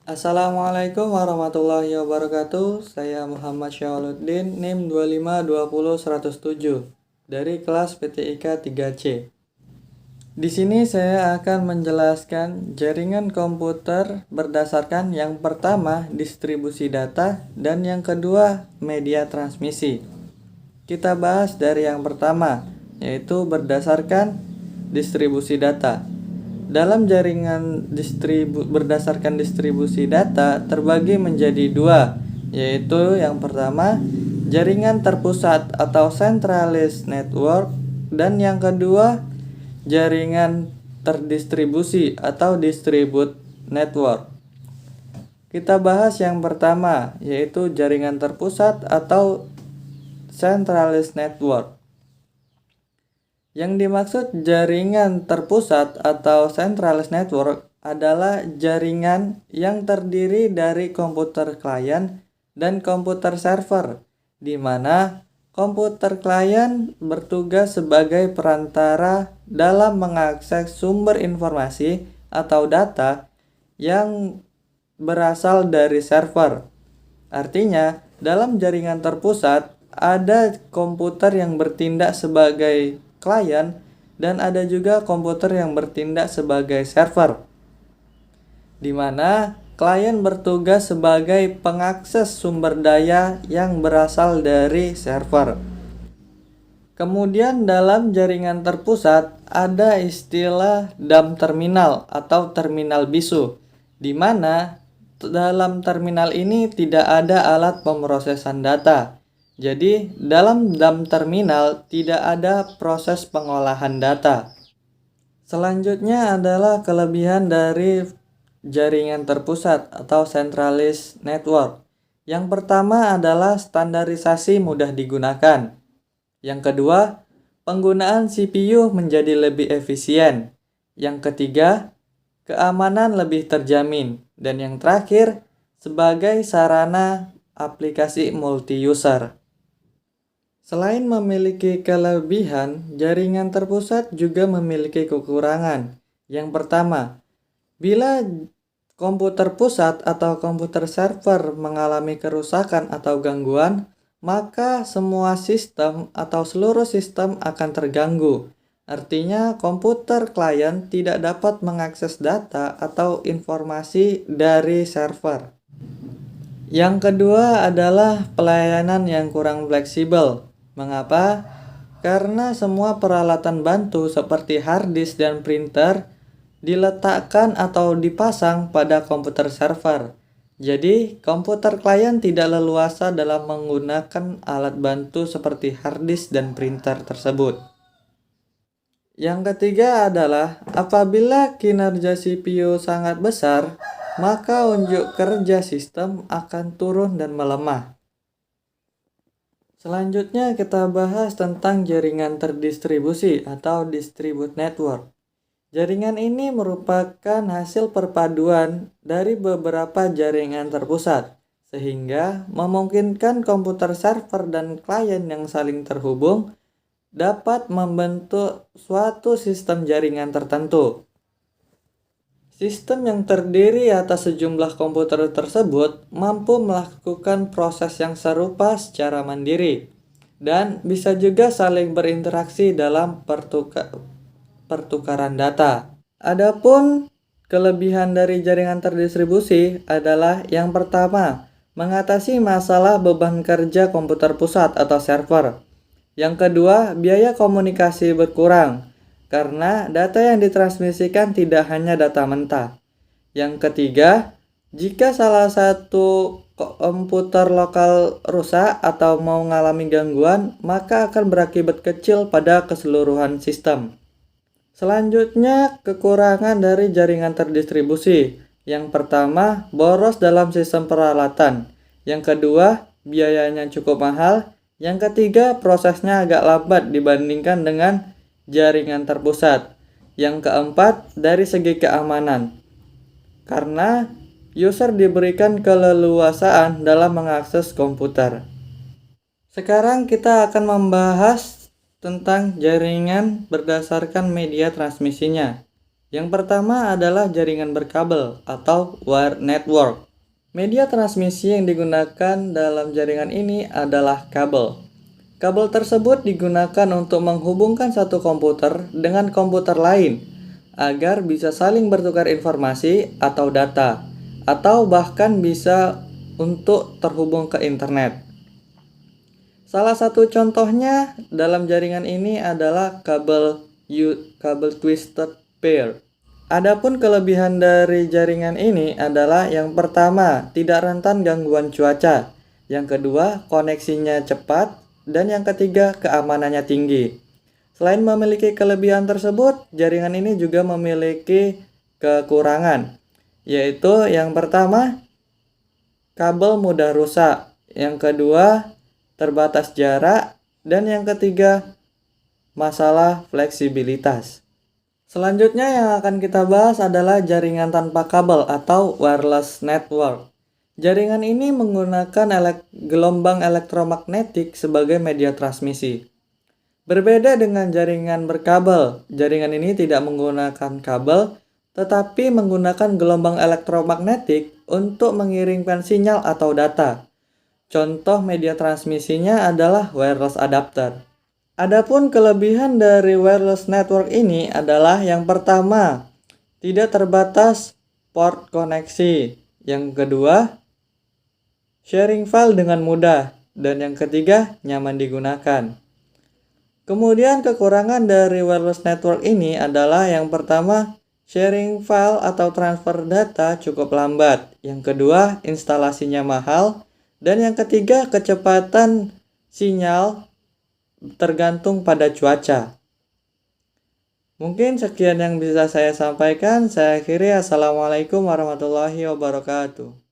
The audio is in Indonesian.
Assalamualaikum warahmatullahi wabarakatuh. Saya Muhammad Syawaluddin, NIM 2520107 dari kelas PTIK 3C. Di sini saya akan menjelaskan jaringan komputer berdasarkan yang pertama distribusi data dan yang kedua media transmisi. Kita bahas dari yang pertama, yaitu berdasarkan distribusi data. Dalam jaringan berdasarkan distribusi data terbagi menjadi dua, yaitu yang pertama jaringan terpusat atau centralized network dan yang kedua jaringan terdistribusi atau distribute network. Kita bahas yang pertama, yaitu jaringan terpusat atau centralized network. Yang dimaksud jaringan terpusat atau centralized network adalah jaringan yang terdiri dari komputer klien dan komputer server, di mana komputer klien bertugas sebagai perantara dalam mengakses sumber informasi atau data yang berasal dari server. Artinya, dalam jaringan terpusat ada komputer yang bertindak sebagai klien dan ada juga komputer yang bertindak sebagai server, di mana klien bertugas sebagai pengakses sumber daya yang berasal dari server. Kemudian dalam jaringan terpusat ada istilah DAM terminal atau terminal bisu, di mana dalam terminal ini tidak ada alat pemrosesan data. Jadi, dalam DAM terminal tidak ada proses pengolahan data. Selanjutnya adalah kelebihan dari jaringan terpusat atau centralized network. Yang pertama adalah standarisasi mudah digunakan. Yang kedua, penggunaan CPU menjadi lebih efisien. Yang ketiga, keamanan lebih terjamin. Dan yang terakhir, sebagai sarana aplikasi multi-user. Selain memiliki kelebihan, jaringan terpusat juga memiliki kekurangan. Yang pertama, bila komputer pusat atau komputer server mengalami kerusakan atau gangguan, maka semua sistem atau seluruh sistem akan terganggu. Artinya, komputer klien tidak dapat mengakses data atau informasi dari server. Yang kedua adalah pelayanan yang kurang fleksibel. Mengapa? Karena semua peralatan bantu seperti hard disk dan printer diletakkan atau dipasang pada komputer server. Jadi, komputer klien tidak leluasa dalam menggunakan alat bantu seperti hard disk dan printer tersebut. Yang ketiga adalah apabila kinerja CPU sangat besar, maka unjuk kerja sistem akan turun dan melemah. Selanjutnya kita bahas tentang jaringan terdistribusi atau distribute network. Jaringan ini merupakan hasil perpaduan dari beberapa jaringan terpusat, sehingga memungkinkan komputer server dan klien yang saling terhubung dapat membentuk suatu sistem jaringan tertentu. Sistem yang terdiri atas sejumlah komputer tersebut mampu melakukan proses yang serupa secara mandiri dan bisa juga saling berinteraksi dalam pertukaran data. Adapun kelebihan dari jaringan terdistribusi adalah yang pertama, mengatasi masalah beban kerja komputer pusat atau server. Yang kedua, biaya komunikasi berkurang karena data yang ditransmisikan tidak hanya data mentah. Yang ketiga, jika salah satu komputer lokal rusak atau mau mengalami gangguan, maka akan berakibat kecil pada keseluruhan sistem. Selanjutnya, kekurangan dari jaringan terdistribusi. Yang pertama, boros dalam sistem peralatan. Yang kedua, biayanya cukup mahal. Yang ketiga, prosesnya agak lambat dibandingkan dengan jaringan terpusat. Yang keempat, dari segi keamanan. Karena user diberikan keleluasaan dalam mengakses komputer. Sekarang kita akan membahas tentang jaringan berdasarkan media transmisinya. Yang pertama adalah jaringan berkabel atau wire network. Media transmisi yang digunakan dalam jaringan ini adalah kabel. Kabel tersebut digunakan untuk menghubungkan satu komputer dengan komputer lain agar bisa saling bertukar informasi atau data, atau bahkan bisa untuk terhubung ke internet. Salah satu contohnya dalam jaringan ini adalah kabel twisted pair. Adapun kelebihan dari jaringan ini adalah yang pertama, tidak rentan gangguan cuaca. Yang kedua, koneksinya cepat. Dan yang ketiga, keamanannya tinggi. Selain memiliki kelebihan tersebut, jaringan ini juga memiliki kekurangan. Yaitu yang pertama, kabel mudah rusak. Yang kedua, terbatas jarak. Dan yang ketiga, masalah fleksibilitas. Selanjutnya yang akan kita bahas adalah jaringan tanpa kabel atau wireless network. Jaringan ini menggunakan gelombang elektromagnetik sebagai media transmisi. Berbeda dengan jaringan berkabel, jaringan ini tidak menggunakan kabel, tetapi menggunakan gelombang elektromagnetik untuk mengirimkan sinyal atau data. Contoh media transmisinya adalah wireless adapter. Adapun kelebihan dari wireless network ini adalah yang pertama, tidak terbatas port koneksi. Yang kedua, sharing file dengan mudah. Dan yang ketiga, nyaman digunakan. Kemudian kekurangan dari wireless network ini adalah yang pertama, sharing file atau transfer data cukup lambat. Yang kedua, instalasinya mahal. Dan yang ketiga, kecepatan sinyal tergantung pada cuaca. Mungkin sekian yang bisa saya sampaikan. Saya akhiri. Assalamualaikum warahmatullahi wabarakatuh.